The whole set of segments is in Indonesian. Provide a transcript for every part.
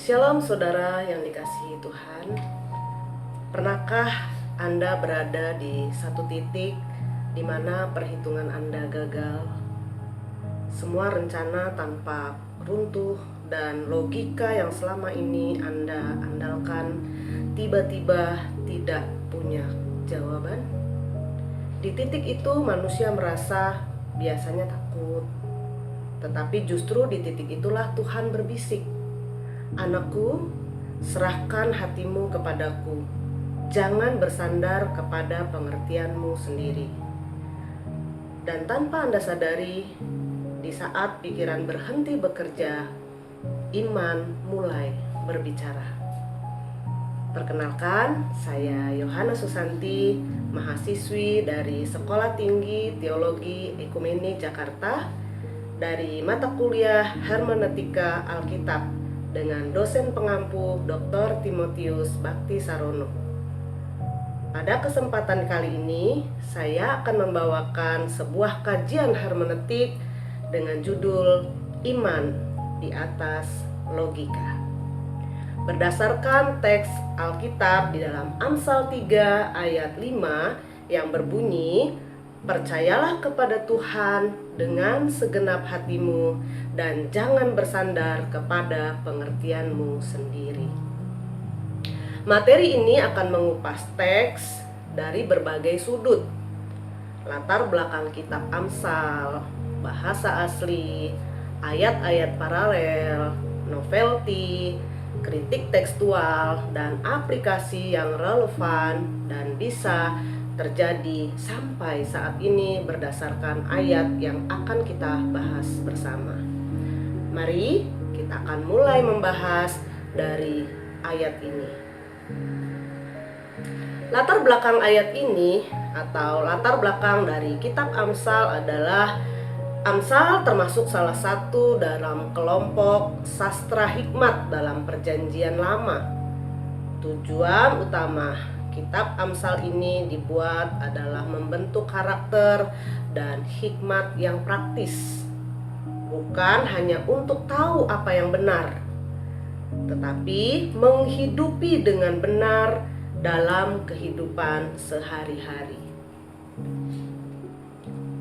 Shalom saudara yang dikasihi Tuhan. Pernahkah Anda berada di satu titik di mana perhitungan Anda gagal? Semua rencana tampak runtuh dan logika yang selama ini Anda andalkan tiba-tiba tidak punya jawaban? Di titik itu manusia merasa biasanya takut. Tetapi justru di titik itulah Tuhan berbisik, "Anakku, serahkan hatimu kepadaku. Jangan bersandar kepada pengertianmu sendiri." Dan tanpa Anda sadari, di saat pikiran berhenti bekerja, iman mulai berbicara. Perkenalkan, saya Yohana Susanti, mahasiswi dari Sekolah Tinggi Teologi Ekumenik Jakarta, dari mata kuliah Hermeneutika Alkitab dengan dosen pengampu Dr. Timotius Bakti Sarono. Pada kesempatan kali ini, saya akan membawakan sebuah kajian hermeneutik dengan judul Iman di atas Logika. Berdasarkan teks Alkitab di dalam Amsal 3 ayat 5 yang berbunyi, "Percayalah kepada Tuhan dengan segenap hatimu dan jangan bersandar kepada pengertianmu sendiri." Materi ini akan mengupas teks dari berbagai sudut. Latar belakang kitab Amsal, bahasa asli, ayat-ayat paralel, novelty, kritik tekstual, dan aplikasi yang relevan dan bisa terjadi sampai saat ini berdasarkan ayat yang akan kita bahas bersama. Mari kita akan mulai membahas dari ayat ini. Latar belakang ayat ini atau latar belakang dari kitab Amsal adalah Amsal termasuk salah satu dalam kelompok sastra hikmat dalam Perjanjian Lama. Tujuan utama kitab Amsal ini dibuat adalah membentuk karakter dan hikmat yang praktis, bukan hanya untuk tahu apa yang benar, tetapi menghidupi dengan benar dalam kehidupan sehari-hari.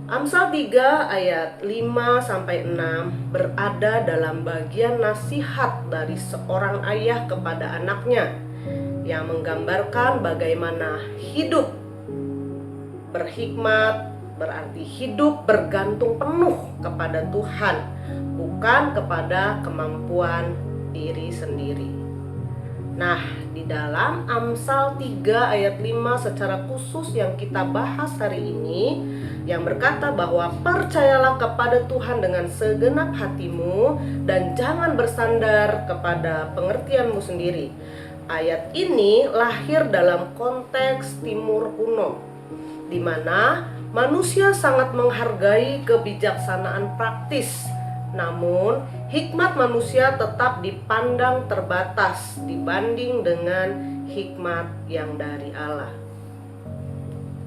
Amsal 3 ayat 5-6 berada dalam bagian nasihat dari seorang ayah kepada anaknya yang menggambarkan bagaimana hidup berhikmat berarti hidup bergantung penuh kepada Tuhan, bukan kepada kemampuan diri sendiri. Nah, di dalam Amsal 3 ayat 5 secara khusus yang kita bahas hari ini, yang berkata bahwa percayalah kepada Tuhan dengan segenap hatimu dan jangan bersandar kepada pengertianmu sendiri. Ayat ini lahir dalam konteks Timur kuno, di mana manusia sangat menghargai kebijaksanaan praktis. Namun, hikmat manusia tetap dipandang terbatas dibanding dengan hikmat yang dari Allah.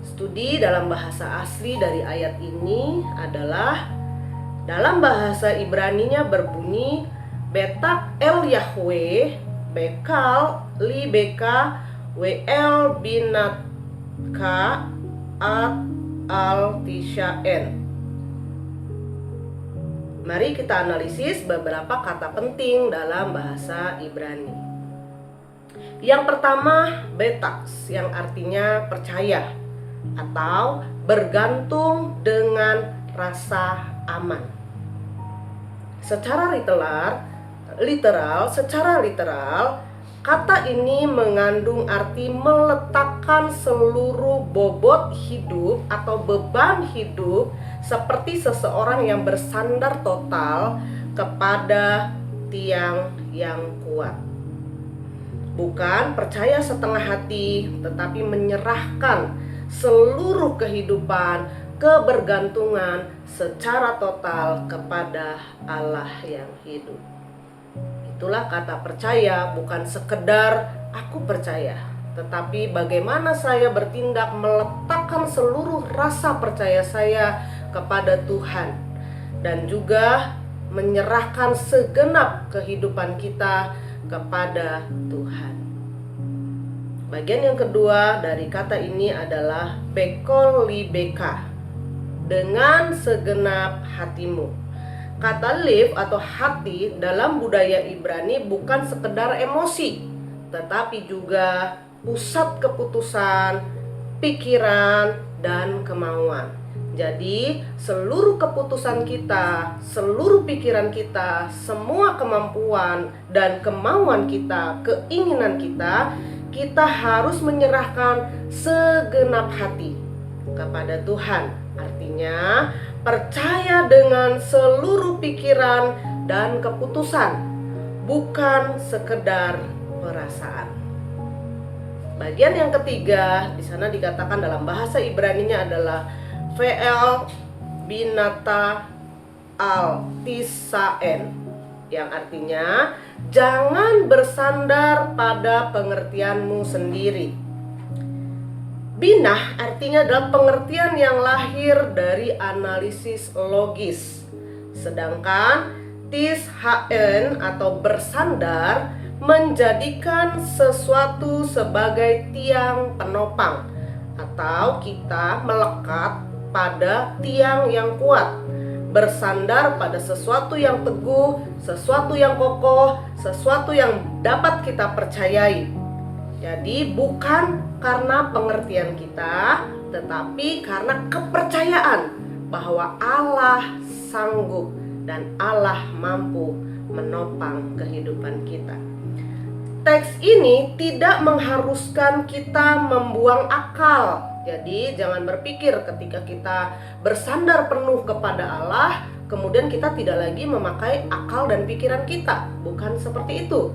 Studi dalam bahasa asli dari ayat ini adalah dalam bahasa Ibraninya berbunyi Betak el Yahweh Bekal li beka wel binatka at al tishaen. Mari kita analisis beberapa kata penting dalam bahasa Ibrani. Yang pertama, betaks, yang artinya percaya atau bergantung dengan rasa aman. Secara literal, kata ini mengandung arti meletakkan seluruh bobot hidup atau beban hidup seperti seseorang yang bersandar total kepada tiang yang kuat. Bukan percaya setengah hati, tetapi menyerahkan seluruh kehidupan, kebergantungan secara total kepada Allah yang hidup. Itulah kata percaya, bukan sekedar aku percaya, tetapi bagaimana saya bertindak meletakkan seluruh rasa percaya saya kepada Tuhan dan juga menyerahkan segenap kehidupan kita kepada Tuhan. Bagian yang kedua dari kata ini adalah bekol libeka, dengan segenap hatimu. Kata liv atau hati dalam budaya Ibrani bukan sekedar emosi, tetapi juga pusat keputusan, pikiran, dan kemauan. Jadi seluruh keputusan kita, seluruh pikiran kita, semua kemampuan dan kemauan kita, keinginan kita, kita harus menyerahkan segenap hati kepada Tuhan. Artinya percaya dengan seluruh pikiran dan keputusan, bukan sekedar perasaan. Bagian yang ketiga di sana dikatakan dalam bahasa Ibraninya adalah ve'el binata al tisaen, yang artinya jangan bersandar pada pengertianmu sendiri. Binah artinya adalah pengertian yang lahir dari analisis logis. Sedangkan tishaen atau bersandar menjadikan sesuatu sebagai tiang penopang, atau kita melekat pada tiang yang kuat, bersandar pada sesuatu yang teguh, sesuatu yang kokoh, sesuatu yang dapat kita percayai. Jadi bukan karena pengertian kita, tetapi karena kepercayaan bahwa Allah sanggup dan Allah mampu menopang kehidupan kita. Teks ini tidak mengharuskan kita membuang akal. Jadi jangan berpikir ketika kita bersandar penuh kepada Allah, kemudian kita tidak lagi memakai akal dan pikiran kita. Bukan seperti itu.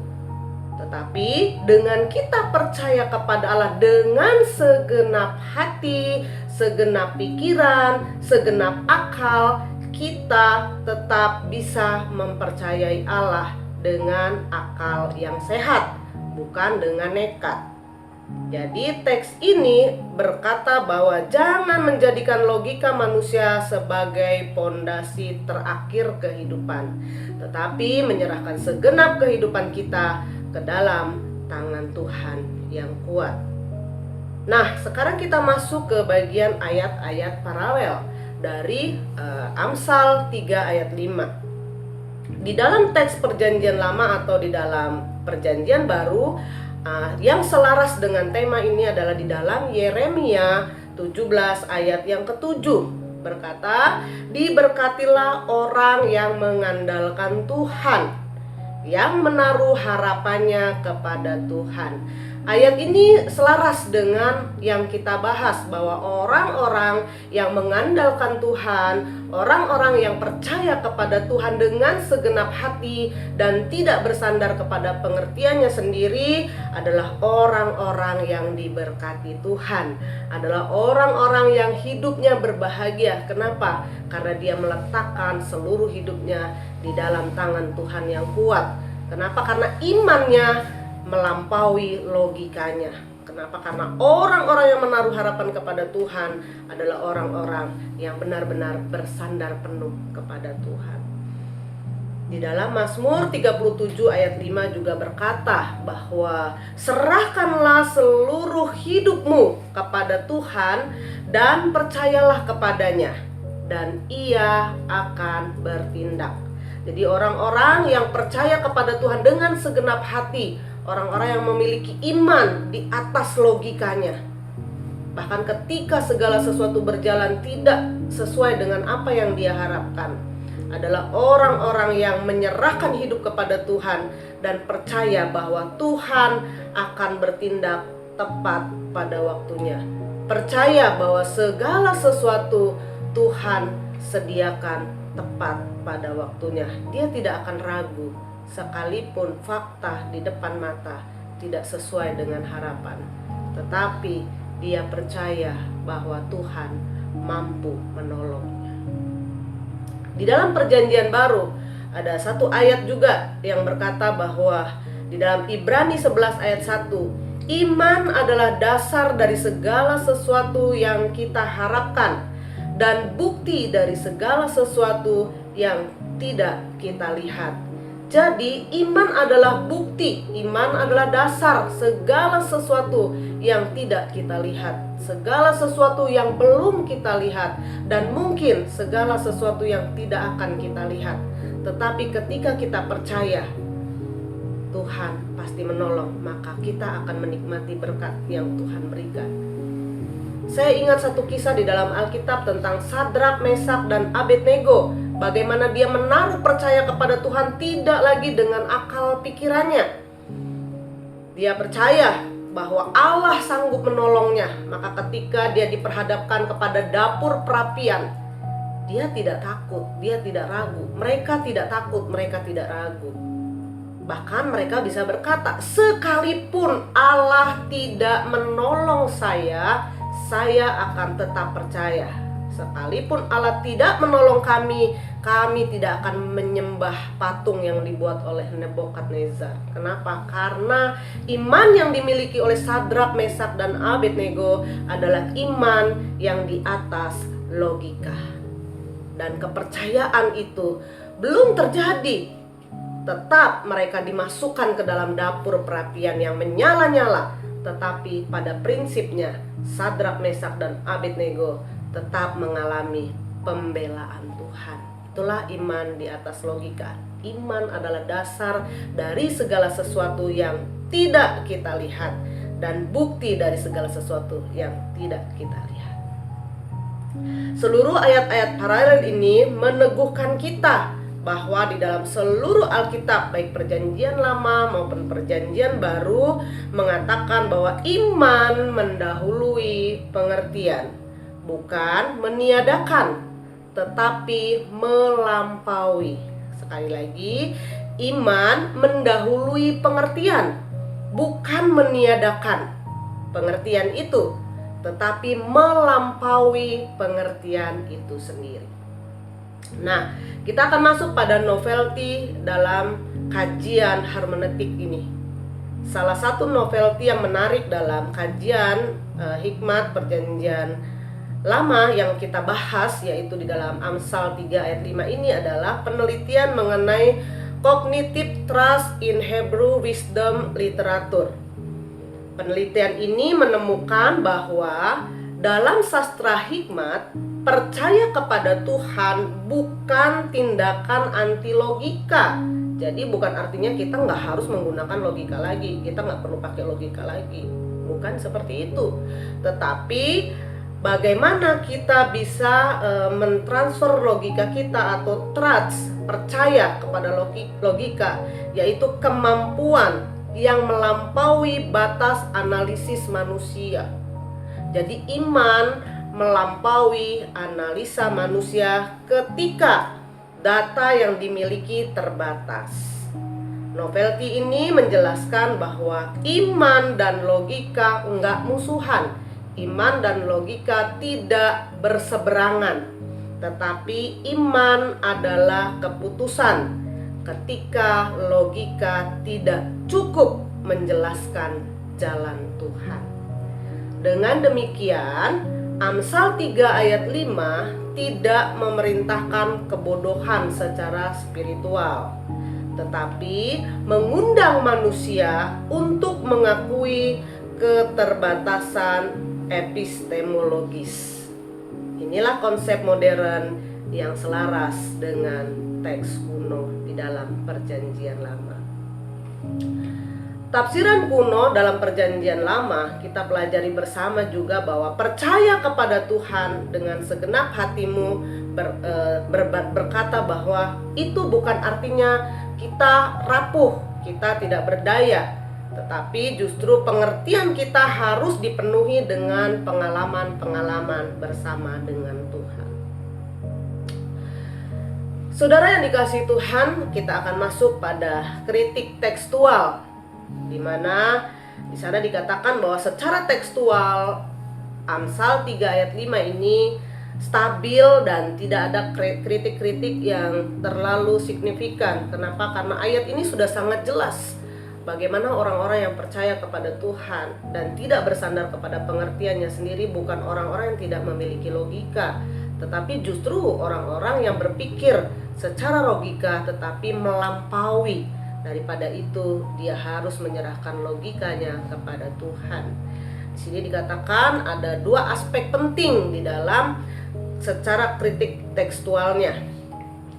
Tetapi dengan kita percaya kepada Allah dengan segenap hati, segenap pikiran, segenap akal, kita tetap bisa mempercayai Allah dengan akal yang sehat, bukan dengan nekat. Jadi teks ini berkata bahwa jangan menjadikan logika manusia sebagai pondasi terakhir kehidupan, tetapi menyerahkan segenap kehidupan kita ke dalam tangan Tuhan yang kuat. Nah, sekarang kita masuk ke bagian ayat-ayat paralel dari Amsal 3 ayat 5. Di dalam teks perjanjian lama atau di dalam perjanjian baru, yang selaras dengan tema ini adalah di dalam Yeremia 17 ayat yang ke-7, berkata, diberkatilah orang yang mengandalkan Tuhan, yang menaruh harapannya kepada Tuhan. Ayat ini selaras dengan yang kita bahas, bahwa orang-orang yang mengandalkan Tuhan, orang-orang yang percaya kepada Tuhan dengan segenap hati dan tidak bersandar kepada pengertiannya sendiri adalah orang-orang yang diberkati Tuhan, adalah orang-orang yang hidupnya berbahagia. Kenapa? Karena dia meletakkan seluruh hidupnya di dalam tangan Tuhan yang kuat. Kenapa? Karena imannya melampaui logikanya. Kenapa? Karena orang-orang yang menaruh harapan kepada Tuhan adalah orang-orang yang benar-benar bersandar penuh kepada Tuhan. Di dalam Mazmur 37 ayat 5 juga berkata bahwa serahkanlah seluruh hidupmu kepada Tuhan dan percayalah kepadanya, dan Ia akan bertindak. Jadi orang-orang yang percaya kepada Tuhan dengan segenap hati, orang-orang yang memiliki iman di atas logikanya, bahkan ketika segala sesuatu berjalan tidak sesuai dengan apa yang dia harapkan, adalah orang-orang yang menyerahkan hidup kepada Tuhan dan percaya bahwa Tuhan akan bertindak tepat pada waktunya. Percaya bahwa segala sesuatu Tuhan sediakan tepat pada waktunya. Dia tidak akan ragu sekalipun fakta di depan mata tidak sesuai dengan harapan, tetapi dia percaya bahwa Tuhan mampu menolongnya. Di dalam perjanjian baru ada satu ayat juga yang berkata bahwa di dalam Ibrani 11 ayat 1, iman adalah dasar dari segala sesuatu yang kita harapkan dan bukti dari segala sesuatu yang tidak kita lihat. Jadi iman adalah bukti, iman adalah dasar segala sesuatu yang tidak kita lihat, segala sesuatu yang belum kita lihat, dan mungkin segala sesuatu yang tidak akan kita lihat. Tetapi ketika kita percaya Tuhan pasti menolong, maka kita akan menikmati berkat yang Tuhan berikan. Saya ingat satu kisah di dalam Alkitab tentang Sadrak, Mesak, dan Abednego. Bagaimana dia menaruh percaya kepada Tuhan tidak lagi dengan akal pikirannya. Dia percaya bahwa Allah sanggup menolongnya. Maka ketika dia diperhadapkan kepada dapur perapian, dia tidak takut, dia tidak ragu. Mereka tidak takut, mereka tidak ragu. Bahkan mereka bisa berkata, sekalipun Allah tidak menolong saya akan tetap percaya. Sekalipun Allah tidak menolong kami tidak akan menyembah patung yang dibuat oleh Nebukadnezar. Kenapa? Karena iman yang dimiliki oleh Sadrak, Mesak, dan Abednego adalah iman yang di atas logika. Dan kepercayaan itu belum terjadi. Tetap mereka dimasukkan ke dalam dapur perapian yang menyala-nyala. Tetapi pada prinsipnya Sadrak, Mesak, dan Abednego tetap mengalami pembelaan Tuhan. Itulah iman di atas logika. Iman adalah dasar dari segala sesuatu yang tidak kita lihat dan bukti dari segala sesuatu yang tidak kita lihat. Seluruh ayat-ayat paralel ini meneguhkan kita bahwa di dalam seluruh Alkitab, baik Perjanjian Lama maupun Perjanjian Baru, mengatakan bahwa iman mendahului pengertian, bukan meniadakan, tetapi melampaui. Sekali lagi, iman mendahului pengertian, bukan meniadakan pengertian itu, tetapi melampaui pengertian itu sendiri. Nah, kita akan masuk pada novelty dalam kajian hermeneutik ini. Salah satu novelty yang menarik dalam kajian hikmat Perjanjian Lama yang kita bahas, yaitu di dalam Amsal 3 ayat 5 ini adalah penelitian mengenai cognitive trust in Hebrew wisdom literature. Penelitian ini menemukan bahwa dalam sastra hikmat, percaya kepada Tuhan bukan tindakan anti logika. Jadi bukan artinya kita nggak harus menggunakan logika lagi, kita nggak perlu pakai logika lagi. Bukan seperti itu. Tetapi bagaimana kita bisa mentransfer logika kita atau trust, percaya kepada logika, yaitu kemampuan yang melampaui batas analisis manusia. Jadi iman melampaui analisa manusia ketika data yang dimiliki terbatas. Novelty ini menjelaskan bahwa iman dan logika enggak musuhan. Iman dan logika tidak berseberangan. Tetapi iman adalah keputusan ketika logika tidak cukup menjelaskan jalan Tuhan. Dengan demikian, Amsal 3 ayat 5 tidak memerintahkan kebodohan secara spiritual, tetapi mengundang manusia untuk mengakui keterbatasan epistemologis. Inilah konsep modern yang selaras dengan teks kuno di dalam Perjanjian Lama. Tafsiran kuno dalam Perjanjian Lama kita pelajari bersama juga bahwa percaya kepada Tuhan dengan segenap hatimu berkata bahwa itu bukan artinya kita rapuh, kita tidak berdaya, tetapi justru pengertian kita harus dipenuhi dengan pengalaman-pengalaman bersama dengan Tuhan. Saudara yang dikasihi Tuhan, kita akan masuk pada kritik tekstual, di mana di sana dikatakan bahwa secara tekstual Amsal 3 ayat 5 ini stabil dan tidak ada kritik-kritik yang terlalu signifikan. Kenapa? Karena ayat ini sudah sangat jelas bagaimana orang-orang yang percaya kepada Tuhan dan tidak bersandar kepada pengertiannya sendiri bukan orang-orang yang tidak memiliki logika, tetapi justru orang-orang yang berpikir secara logika, tetapi melampaui daripada itu. Dia harus menyerahkan logikanya kepada Tuhan. Di sini dikatakan ada dua aspek penting di dalam secara kritik tekstualnya.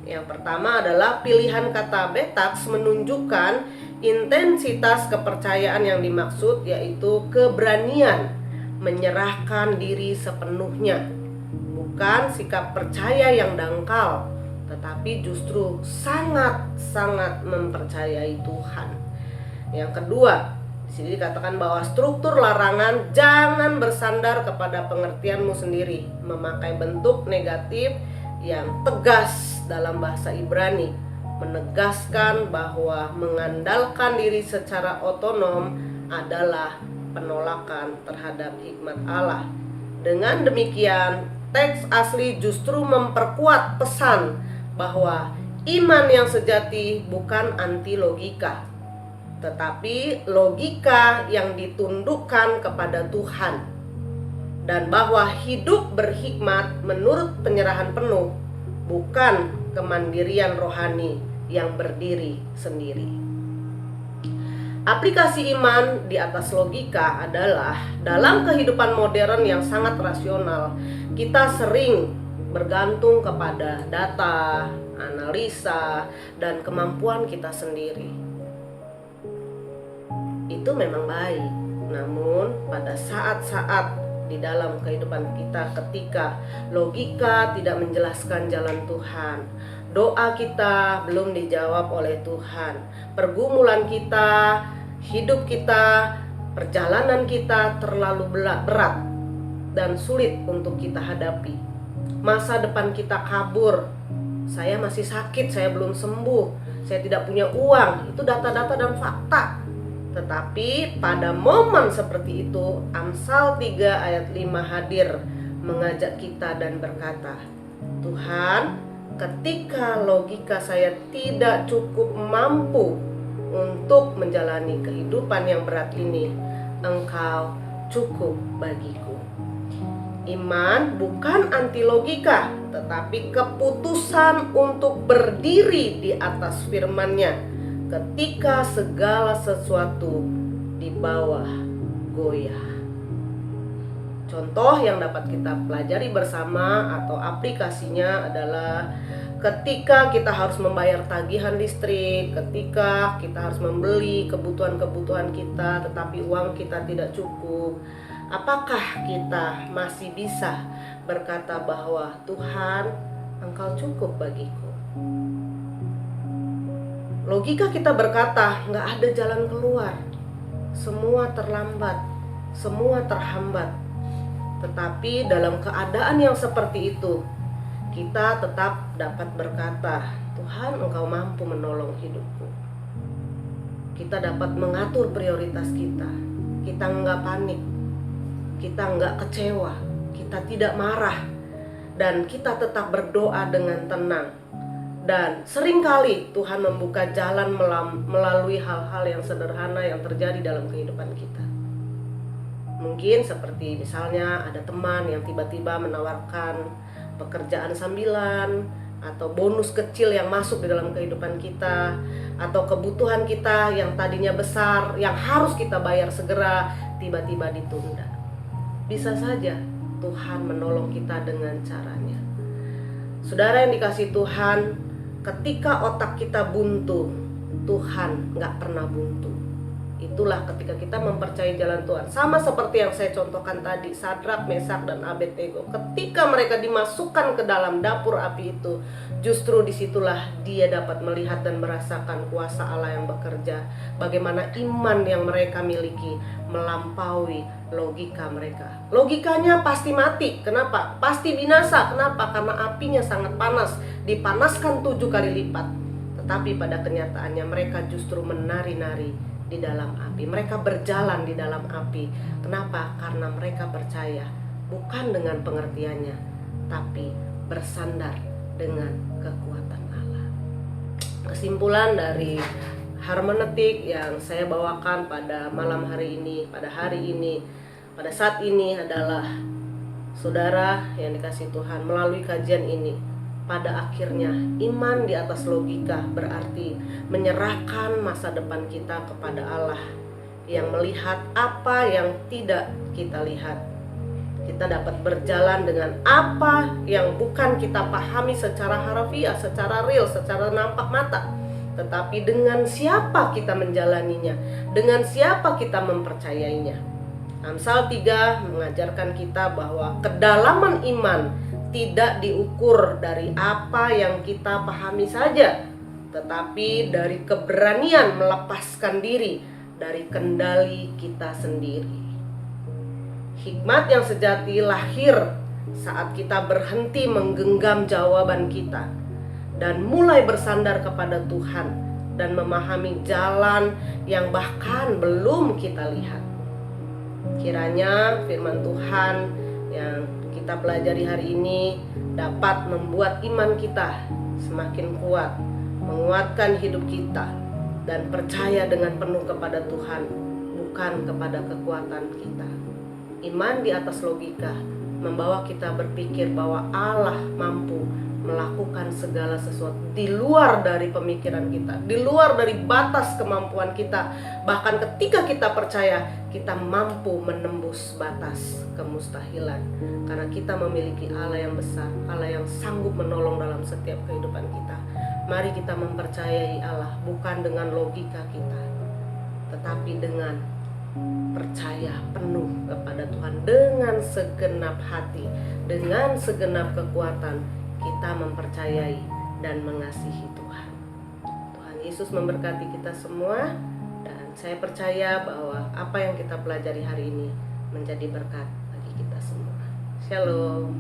Yang pertama adalah pilihan kata betaks menunjukkan intensitas kepercayaan yang dimaksud, yaitu keberanian menyerahkan diri sepenuhnya. Bukan sikap percaya yang dangkal, tetapi justru sangat-sangat mempercayai Tuhan. Yang kedua, di sini dikatakan bahwa struktur larangan jangan bersandar kepada pengertianmu sendiri, memakai bentuk negatif yang tegas dalam bahasa Ibrani, menegaskan bahwa mengandalkan diri secara otonom adalah penolakan terhadap hikmat Allah. Dengan demikian, teks asli justru memperkuat pesan bahwa iman yang sejati bukan anti logika, tetapi logika yang ditundukkan kepada Tuhan, dan bahwa hidup berhikmat menurut penyerahan penuh bukan kemandirian rohani yang berdiri sendiri. Aplikasi iman di atas logika adalah dalam kehidupan modern yang sangat rasional, kita sering bergantung kepada data, analisa, dan kemampuan kita sendiri. Itu memang baik, namun pada saat-saat di dalam kehidupan kita ketika logika tidak menjelaskan jalan Tuhan, doa kita belum dijawab oleh Tuhan, pergumulan kita, hidup kita, perjalanan kita terlalu berat dan sulit untuk kita hadapi. Masa depan kita kabur, saya masih sakit, saya belum sembuh, saya tidak punya uang, itu data-data dan fakta. Tetapi pada momen seperti itu, Amsal 3 ayat 5 hadir mengajak kita dan berkata, Tuhan, ketika logika saya tidak cukup mampu untuk menjalani kehidupan yang berat ini, Engkau cukup bagiku. Iman bukan anti logika, tetapi keputusan untuk berdiri di atas firman-Nya ketika segala sesuatu di bawah goyah. Contoh yang dapat kita pelajari bersama atau aplikasinya adalah ketika kita harus membayar tagihan listrik, ketika kita harus membeli kebutuhan-kebutuhan kita tetapi uang kita tidak cukup. Apakah kita masih bisa berkata bahwa Tuhan, Engkau cukup bagiku? Logika kita berkata, nggak ada jalan keluar, semua terlambat, semua terhambat. Tetapi dalam keadaan yang seperti itu, kita tetap dapat berkata, Tuhan, Engkau mampu menolong hidupku. Kita dapat mengatur prioritas kita. Kita nggak panik, kita nggak kecewa, kita tidak marah, dan kita tetap berdoa dengan tenang. Dan seringkali Tuhan membuka jalan melalui hal-hal yang sederhana yang terjadi dalam kehidupan kita. Mungkin seperti misalnya ada teman yang tiba-tiba menawarkan pekerjaan sambilan, atau bonus kecil yang masuk di dalam kehidupan kita, atau kebutuhan kita yang tadinya besar, yang harus kita bayar segera, tiba-tiba ditunda. Bisa saja Tuhan menolong kita dengan caranya. Saudara yang dikasihi Tuhan, ketika otak kita buntu, Tuhan gak pernah buntu. Itulah ketika kita mempercayai jalan Tuhan. Sama seperti yang saya contohkan tadi, Sadrak, Mesak, dan Abednego. Ketika mereka dimasukkan ke dalam dapur api itu, justru disitulah dia dapat melihat dan merasakan kuasa Allah yang bekerja. Bagaimana iman yang mereka miliki melampaui logika mereka. Logikanya pasti mati. Kenapa? Pasti binasa. Kenapa? Karena apinya sangat panas. Dipanaskan 7 kali lipat. Tetapi pada kenyataannya mereka justru menari-nari di dalam api. Mereka berjalan di dalam api. Kenapa? Karena mereka percaya bukan dengan pengertiannya, tapi bersandar dengan kekuatan Allah. Kesimpulan dari hermeneutik yang saya bawakan pada malam hari ini, pada hari ini, pada saat ini adalah, saudara yang dikasihi Tuhan, melalui kajian ini, pada akhirnya iman di atas logika berarti menyerahkan masa depan kita kepada Allah yang melihat apa yang tidak kita lihat. Kita dapat berjalan dengan apa yang bukan kita pahami secara harfiah, secara real, secara nampak mata, tetapi dengan siapa kita menjalaninya, dengan siapa kita mempercayainya. Amsal 3 mengajarkan kita bahwa kedalaman iman tidak diukur dari apa yang kita pahami saja, tetapi dari keberanian melepaskan diri dari kendali kita sendiri. Hikmat yang sejati lahir saat kita berhenti menggenggam jawaban kita dan mulai bersandar kepada Tuhan dan memahami jalan yang bahkan belum kita lihat. Kiranya firman Tuhan yang kita pelajari hari ini dapat membuat iman kita semakin kuat, menguatkan hidup kita, dan percaya dengan penuh kepada Tuhan, bukan kepada kekuatan kita. Iman di atas logika membawa kita berpikir bahwa Allah mampu melakukan segala sesuatu di luar dari pemikiran kita, di luar dari batas kemampuan kita. Bahkan ketika kita percaya, kita mampu menembus batas kemustahilan, karena kita memiliki Allah yang besar, Allah yang sanggup menolong dalam setiap kehidupan kita. Mari kita mempercayai Allah bukan dengan logika kita, tetapi dengan percaya penuh kepada Tuhan dengan segenap hati, dengan segenap kekuatan. Kita mempercayai dan mengasihi Tuhan. Tuhan Yesus memberkati kita semua, dan saya percaya bahwa apa yang kita pelajari hari ini menjadi berkat bagi kita semua. Shalom.